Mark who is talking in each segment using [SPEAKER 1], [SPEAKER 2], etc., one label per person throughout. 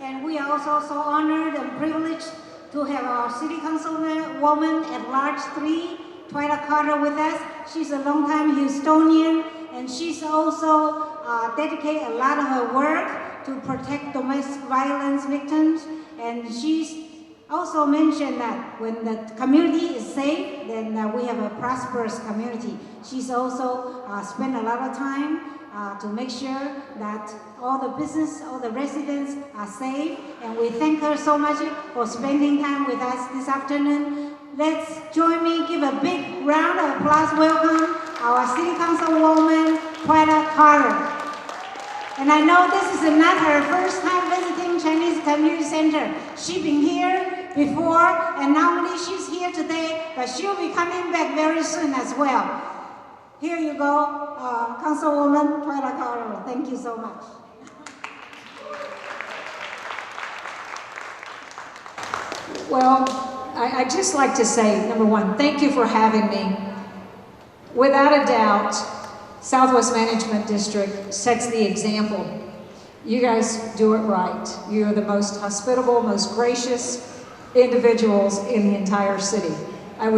[SPEAKER 1] And we are also so honored and privileged to have our City Councilwoman at Large 3, Twila Carter, with us. She's a longtime Houstonian, and she's also dedicated a lot of her work to protect domestic violence victims. And she's also mentioned that when the community is safe, then we have a prosperous community. She's also spent a lot of time to make sure that all the business, all the residents are safe. And we thank her so much for spending time with us this afternoon. Let's join me, give a big round of applause, welcome our City Councilwoman, Twila Carter. And I know this is not her first time visiting Chinese Community Center. She's been here before, and not only she's here today, but she'll be coming back very soon as well. Here you go, Councilwoman Twila Carter. Thank you so much.
[SPEAKER 2] Well, I'd just like to say, number one, thank you for having me. Without a doubt, Southwest Management District sets the example. You guys do it right. You're the most hospitable, most gracious individuals in the entire city. I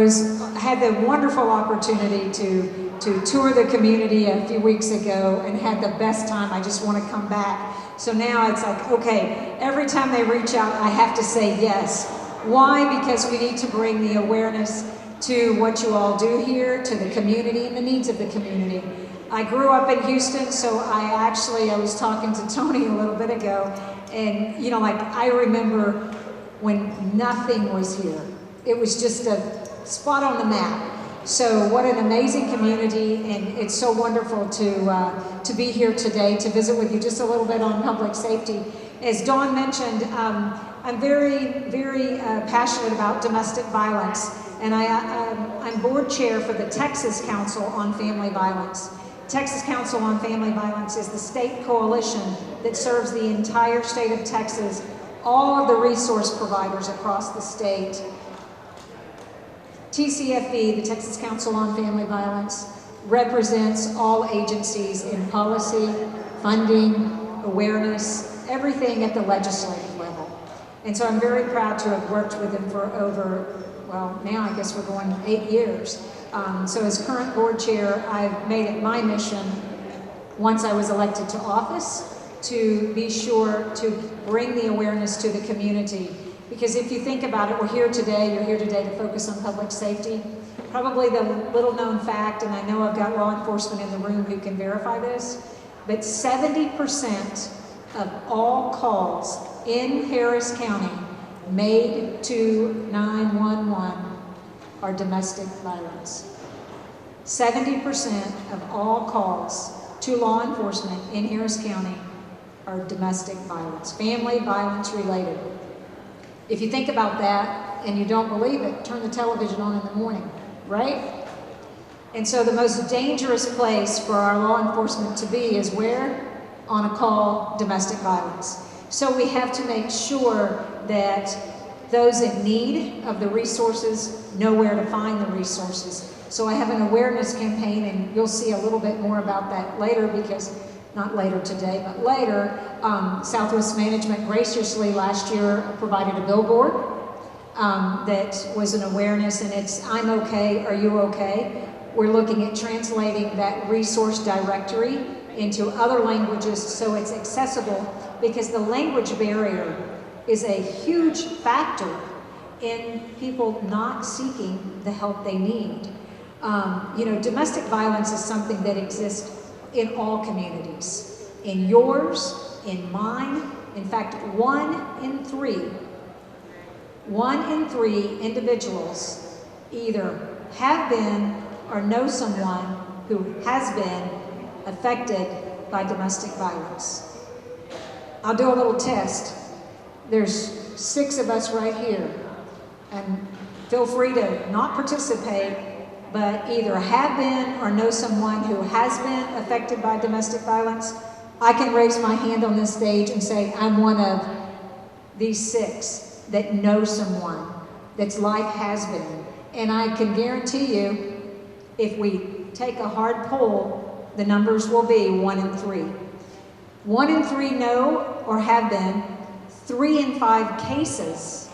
[SPEAKER 2] had the wonderful opportunity to tour the community a few weeks ago and had the best time. I just want to come back. So now it's like, okay, every time they reach out, I have to say yes. Why? Because we need to bring the awareness to what you all do here, to the community and the needs of the community. I grew up in Houston, so I was talking to Tony a little bit ago, and I remember when nothing was here. It was just a spot on the map. So what an amazing community, and it's so wonderful to be here today to visit with you just a little bit on public safety. As Dawn mentioned, I'm very, very passionate about domestic violence, and I'm board chair for the Texas Council on Family Violence. Texas Council on Family Violence is the state coalition that serves the entire state of Texas, all of the resource providers across the state. TCFV, the Texas Council on Family Violence, represents all agencies in policy, funding, awareness, everything at the legislative level. And so I'm very proud to have worked with them for over, well, now I guess we're going 8 years. So as current board chair, I've made it my mission, once I was elected to office, to be sure to bring the awareness to the community. Because if you think about it, you're here today to focus on public safety. Probably the little known fact, and I know I've got law enforcement in the room who can verify this, but 70% of all calls in Harris County made to 911 are domestic violence. 70% of all calls to law enforcement in Harris County are domestic violence, family violence related. If you think about that and you don't believe it, turn the television on in the morning, right? And so the most dangerous place for our law enforcement to be is where? On a call, domestic violence. So we have to make sure that those in need of the resources know where to find the resources. So I have an awareness campaign, and you'll see a little bit more about that later, because not later today, but later, Southwest Management graciously last year provided a billboard that was an awareness, and it's "I'm okay, are you okay?" We're looking at translating that resource directory into other languages so it's accessible, because the language barrier is a huge factor in people not seeking the help they need. Domestic violence is something that exists in all communities, in yours, in mine. In fact, 1 in 3 individuals either have been or know someone who has been affected by domestic violence. I'll do a little test. There's 6 of us right here, and feel free to not participate, but either have been or know someone who has been affected by domestic violence. I can raise my hand on this stage and say I'm one of these 6 that know someone that's life has been. And I can guarantee you, if we take a hard poll, the numbers will be 1 in 3. 1 in 3 know or have been. 3 in 5 cases,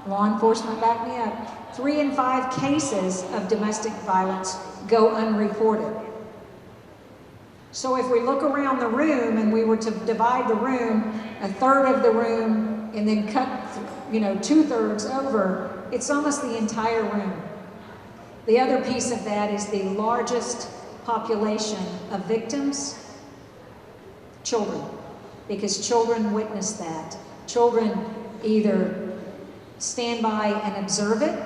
[SPEAKER 2] law enforcement back me up, 3 in 5 cases of domestic violence go unreported. So if we look around the room and we were to divide the room, a third of the room, and then cut, 2/3 over, it's almost the entire room. The other piece of that is the largest population of victims, children, because children witness that. Children either stand by and observe it,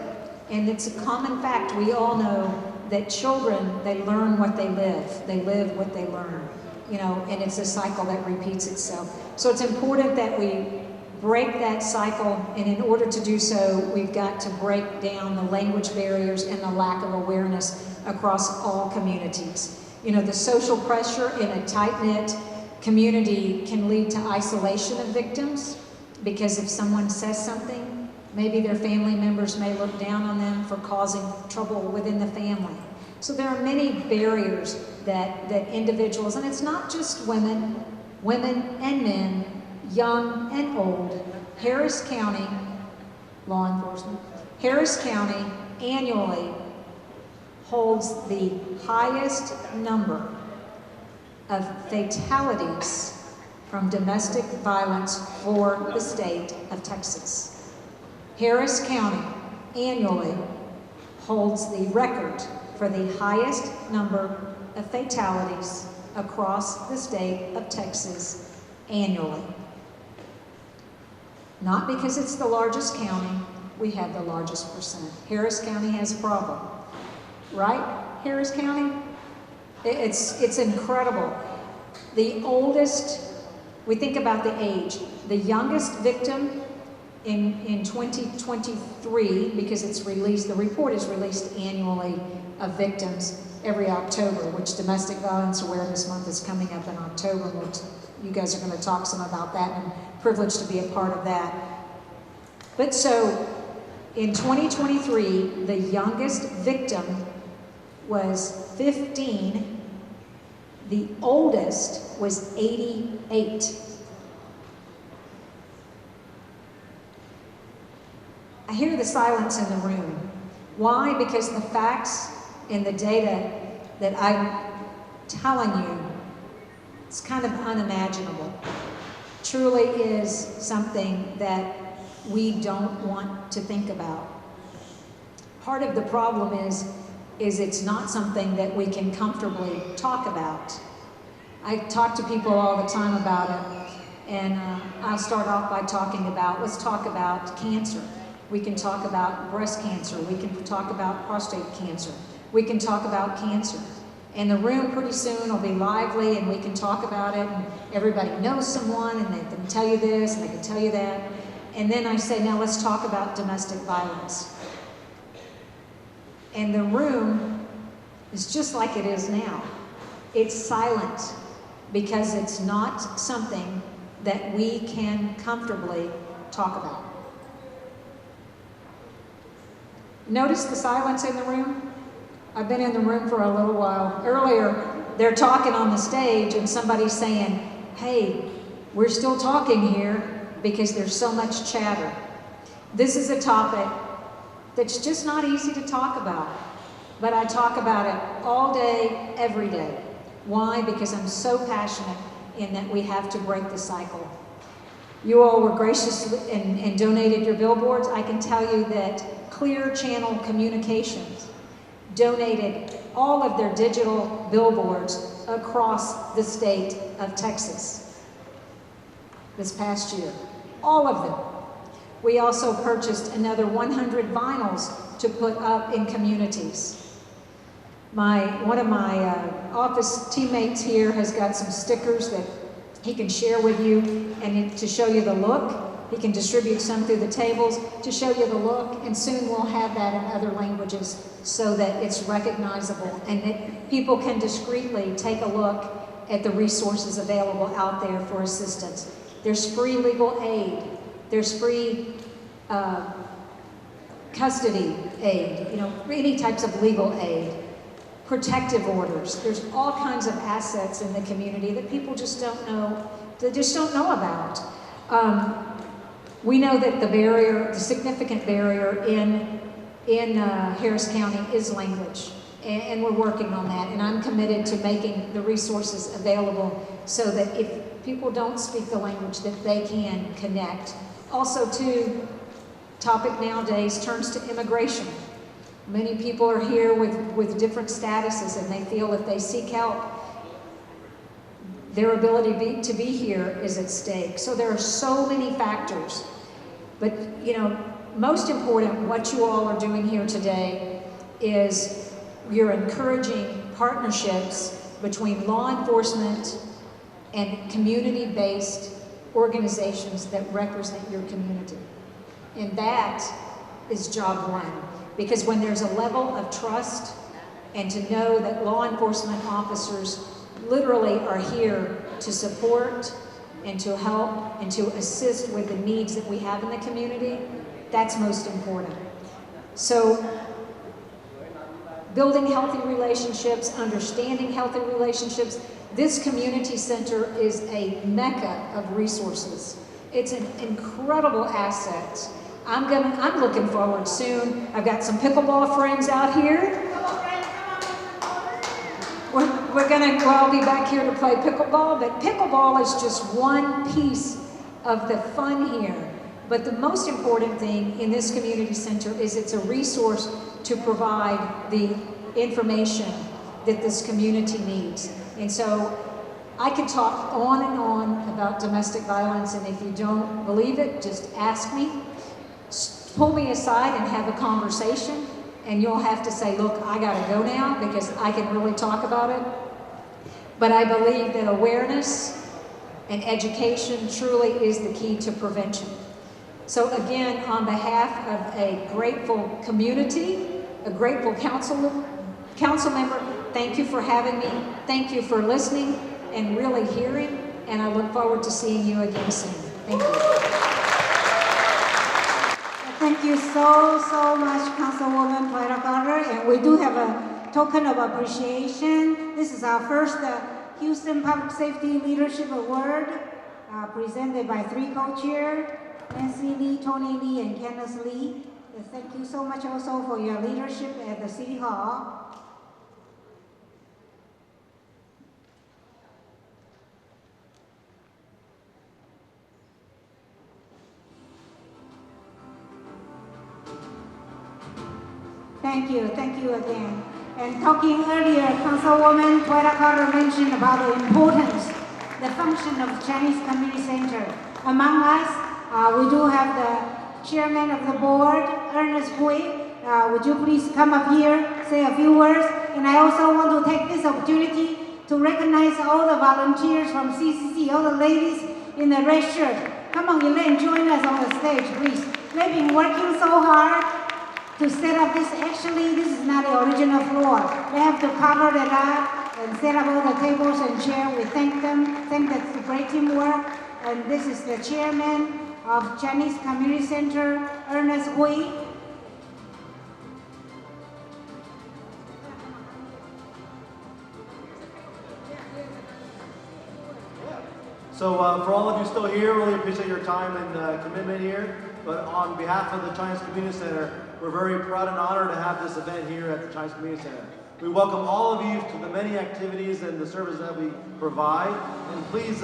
[SPEAKER 2] and it's a common fact, we all know that children, they learn what they live. They live what they learn, and it's a cycle that repeats itself. So it's important that we break that cycle, and in order to do so, we've got to break down the language barriers and the lack of awareness across all communities. The social pressure in a tight-knit community can lead to isolation of victims, because if someone says something, maybe their family members may look down on them for causing trouble within the family. So there are many barriers that individuals, and it's not just women and men, young and old. Harris County, law enforcement, Harris County annually holds the highest number of fatalities from domestic violence for the state of Texas. Harris County annually holds the record for the highest number of fatalities across the state of Texas annually. Not because it's the largest county, we have the largest percent. Harris County has a problem, right? Harris County? It's incredible. The oldest, we think about the age, the youngest victim in 2023, because it's released, the report is released annually of victims every October, which Domestic Violence Awareness Month is coming up in October. You guys are going to talk some about that, and I'm privileged to be a part of that. But so, in 2023, the youngest victim was 15, the oldest was 88. I hear the silence in the room. Why? Because the facts and the data that I'm telling you, it's kind of unimaginable. Truly is something that we don't want to think about. Part of the problem is it's not something that we can comfortably talk about. I talk to people all the time about it, and I'll start off by talking about, let's talk about cancer. We can talk about breast cancer. We can talk about prostate cancer. We can talk about cancer. And the room pretty soon will be lively, and we can talk about it, and everybody knows someone, and they can tell you this, and they can tell you that. And then I say, now let's talk about domestic violence. And the room is just like it is now. It's silent because it's not something that we can comfortably talk about. Notice the silence in the room? I've been in the room for a little while. Earlier, they're talking on the stage and somebody's saying, hey, we're still talking here because there's so much chatter. This is a topic that's just not easy to talk about, but I talk about it all day, every day. Why? Because I'm so passionate in that we have to break the cycle. You all were gracious and donated your billboards. I can tell you that Clear Channel Communications donated all of their digital billboards across the state of Texas this past year. All of them. We also purchased another 100 vinyls to put up in communities. One of my office teammates here has got some stickers that he can share with you and to show you the look. He can distribute some through the tables to show you the look, and soon we'll have that in other languages so that it's recognizable and that people can discreetly take a look at the resources available out there for assistance. There's free legal aid. There's free custody aid, any types of legal aid, protective orders. There's all kinds of assets in the community that people just don't know, about. We know that the significant barrier in Harris County is language, and we're working on that, and I'm committed to making the resources available so that if people don't speak the language, that they can connect. Also, too, topic nowadays turns to immigration. Many people are here with different statuses, and they feel if they seek help, their ability to be here is at stake. So there are so many factors. But, you know, most important, what you all are doing here today is you're encouraging partnerships between law enforcement and community-based organizations that represent your community. And that is job one. Because when there's a level of trust and to know that law enforcement officers literally are here to support and to help and to assist with the needs that we have in the community, that's most important. So building healthy relationships, understanding healthy relationships, this community center is a mecca of resources. It's an incredible asset. I'm looking forward soon. I've got some pickleball friends out here. I'll be back here to play pickleball, but pickleball is just one piece of the fun here. But the most important thing in this community center is it's a resource to provide the information that this community needs. And so I could talk on and on about domestic violence, and if you don't believe it, just ask me. Pull me aside and have a conversation, and you'll have to say, look, I gotta go now because I can really talk about it. But I believe that awareness and education truly is the key to prevention. So again, on behalf of a grateful community, a grateful council member, thank you for having me. Thank you for listening and really hearing, and I look forward to seeing you again soon. Thank you.
[SPEAKER 1] Thank you so much, Councilwoman Twila Carter, and we do have a token of appreciation. This is our first Houston Public Safety Leadership Award, presented by three co-chairs, Nancy Lee, Tony Lee, and Kenneth Lee. And thank you so much also for your leadership at the City Hall. Thank you again. And talking earlier, Councilwoman Twila Carter mentioned about the importance, the function of the Chinese Community Center. Among us, we do have the chairman of the board, Ernest Hui. Would you please come up here, say a few words? And I also want to take this opportunity to recognize all the volunteers from CCC, all the ladies in the red shirt. Come on, Elaine, join us on the stage, please. They've been working so hard to set up this. Actually, this is not the original floor. They have to cover it up and set up all the tables and chairs. We thank them, thank the great teamwork. And this is the chairman of Chinese Community Center, Ernest Hui.
[SPEAKER 3] So for all of you still here, really appreciate your time and commitment here. But on behalf of the Chinese Community Center, we're very proud and honored to have this event here at the Chinese Community Center. We welcome all of you to the many activities and the service that we provide. And please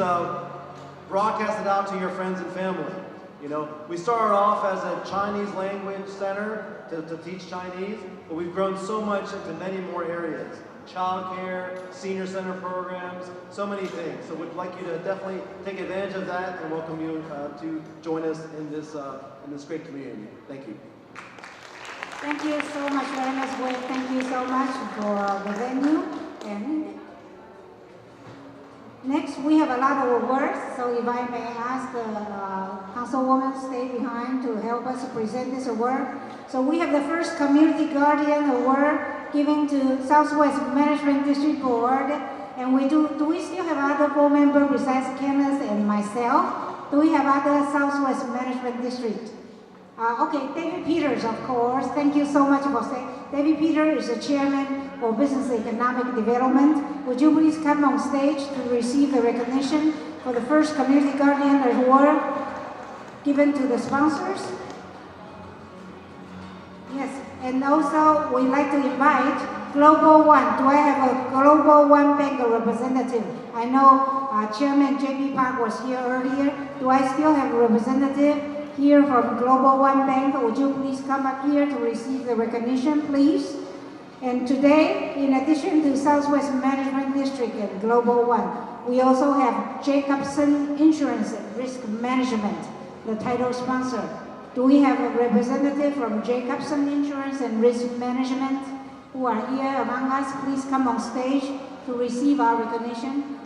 [SPEAKER 3] broadcast it out to your friends and family. You know, we started off as a Chinese language center to teach Chinese, but we've grown so much into many more areas. Childcare, senior center programs, so many things. So we'd like you to definitely take advantage of that and welcome you to join us in this great community. Thank you.
[SPEAKER 1] Thank you so much, Ernest Hui. Thank you so much for the venue. And next, we have a lot of awards. So if I may ask the Councilwoman to stay behind to help us present this award. So we have the first Community Guardian Award given to Southwest Management District Board. And do we still have other board members besides Kenneth and myself? Do we have other Southwest Management District? Okay, David Peters, of course. Thank you so much for saying. David Peters is the chairman for Business Economic Development. Would you please come on stage to receive the recognition for the first Community Guardian Award? given to the sponsors. Yes, and also we'd like to invite Global One. Do I have a Global One Bank representative? I know Chairman J.P. Park was here earlier. Do I still have a representative here from Global One Bank? Would you please come up here to receive the recognition, please? And today, in addition to Southwest Management District and Global One, we also have Jacobson Insurance and Risk Management, the title sponsor. Do we have a representative from Jacobson Insurance and Risk Management who are here among us? Please come on stage to receive our recognition.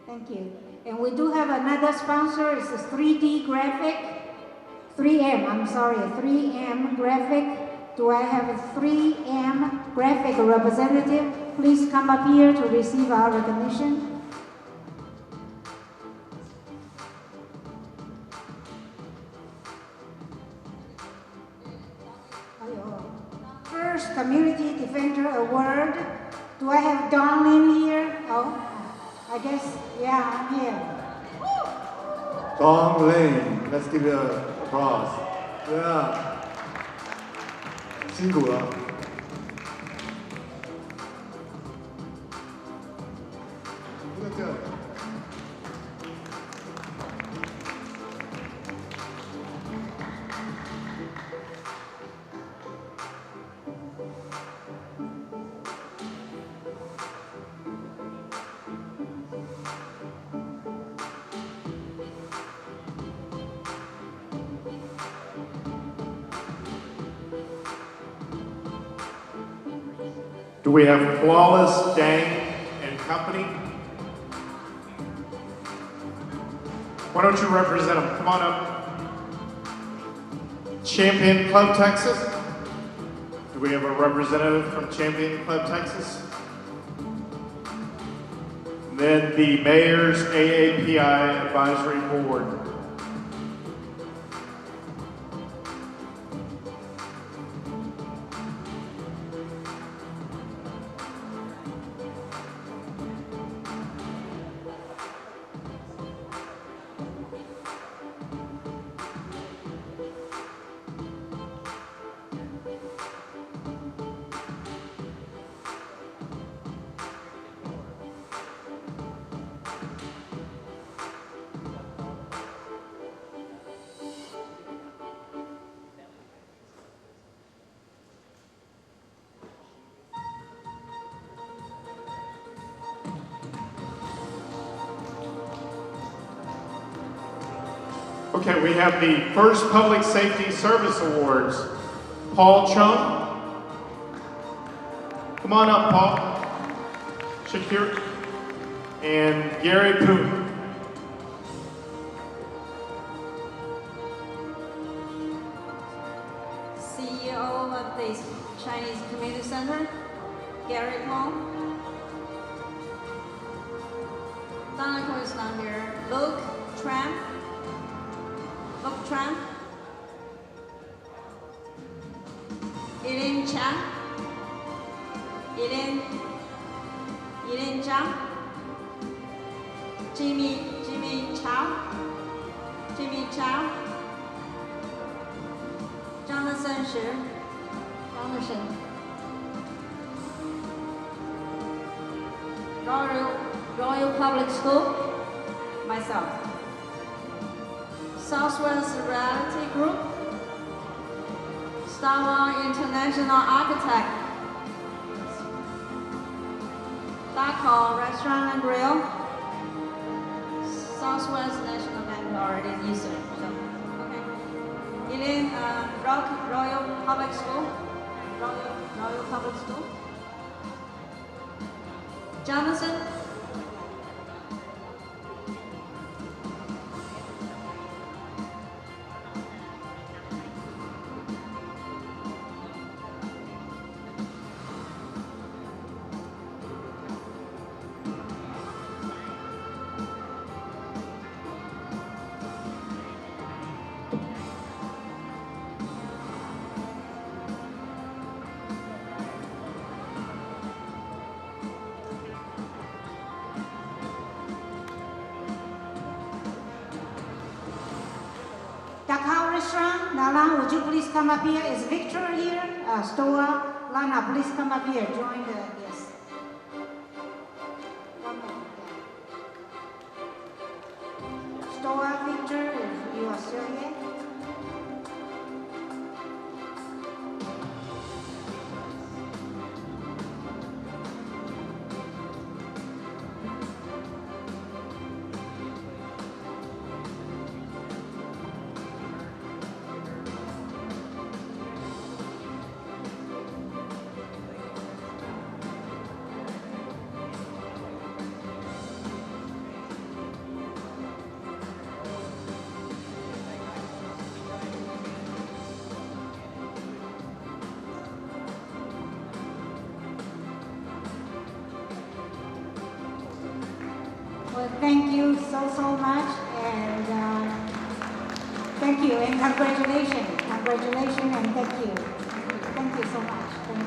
[SPEAKER 1] Thank you. And we do have another sponsor. It's a 3D graphic. 3M, I'm sorry, 3M graphic. Do I have a 3M graphic representative? Please come up here to receive our recognition. First Community Defender Award. Do I have Don Lin here? Oh. I guess, yeah, I'm here.
[SPEAKER 3] Dong Lin, let's give it an applause. Yeah. 辛苦了。不能这样。
[SPEAKER 4] Do we have Flawless Dang and Company? Why don't you represent them? Come on up. Champion Club Texas? Do we have a representative from Champion Club Texas? And then the Mayor's AAPI Advisory Board. Okay, we have the first Public Safety Service Awards. Paul Chung. Come on up, Paul. Shakir. And Gary Poon.
[SPEAKER 5] CEO of the Chinese Community Center, Gary Poon. Donica is not here. Luke Tran. Elaine Chan, Elaine Zhang, Jimmy Chow, Jonathan Shi, Royal Public School, myself. Southwest Reality Group, Star Wars International Architect, Dakar Restaurant and Grill, Southwest National Bank already used it. So, okay. Elaine, Royal Public School, Royal Public School. Jonathan.
[SPEAKER 1] Dakar Restaurant, Nala, would you please come up here? Is Victor here? Stoa, Lana, please come up here. Join the, yes. One more. Stoa, Victor, if you are still here. Well, thank you so much, and thank you, and congratulations, and thank you so much. Thank you.